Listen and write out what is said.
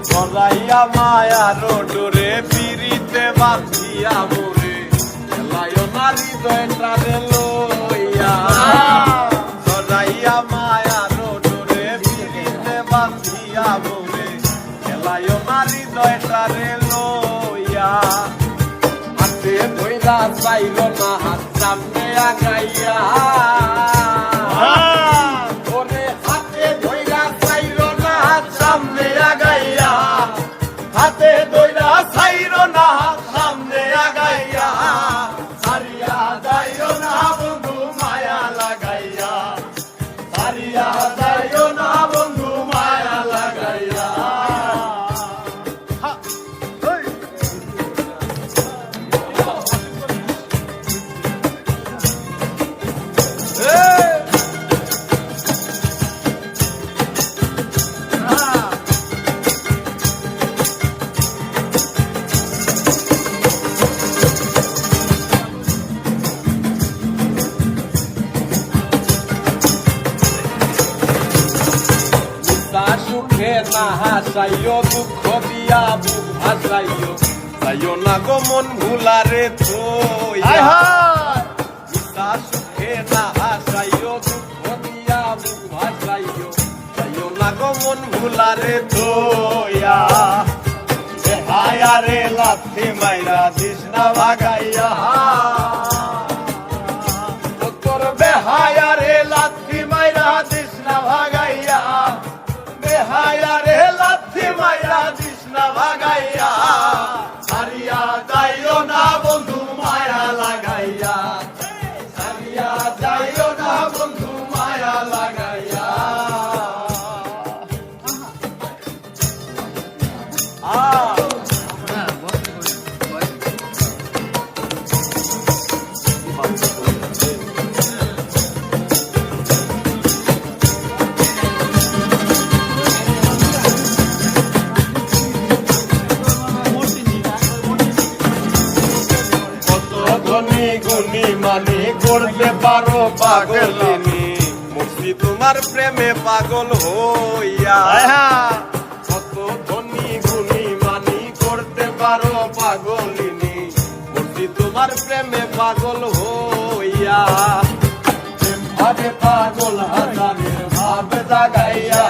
জড়াইয়া মায়ার ডোরে পিরিতে বাঁধিয়া মোরে এলাইও না হৃদয়টারে লইয়া জড়াইয়া মায়ার ডোরে পিরিতে বাঁধিয়া মোরে এলাইও না হৃদয়টারে লইয়া হাতে ধইরা চাইল না হাত সামনে আগাইয়া ওরে হাতে ধইরা চাইল না হাত সামনে আগাইয়া হাতে ধইরা চাইল না হাত সামনে আগাইয়া সারিয়া যাইও না বন্ধু মায়া লাগাইয়া সারিয়া যাইও না বন্ধু মায়া লাগাইয়া সুখে না হাসাইও দুঃখ দিয়া বুক ভাসাইও যাইও না গো মন ভুলারে থইয়া সুখে না হাসাইও দুঃখ দিয়া বুক ভাসাইও যাইও না গো মন ভুলারে থইয়া হায়ারে লাথি মাইরা দিস না ভাগাইয়া তোর বেহায়ারে লাথি মাইরা দিস না ভাগাইয়া বেহায়ারে লাথি মাইরা দিস না ভাগাইয়া সারিয়া যাইও না বন্ধু মায়া লাগাইয়া সারিয়া যাইও না বন্ধু মায়া লাগাইয়া গুনি মানি করতে পারো পাগলিনী মুক্তি তোমার প্রেমে পাগল হইয়া কত ধনী গুনি মানি করতে পারো পাগলিনী মুক্তি তোমার প্রেমে পাগল হইয়া ভাবে পাগল হাজারের ভাব জাগাইয়া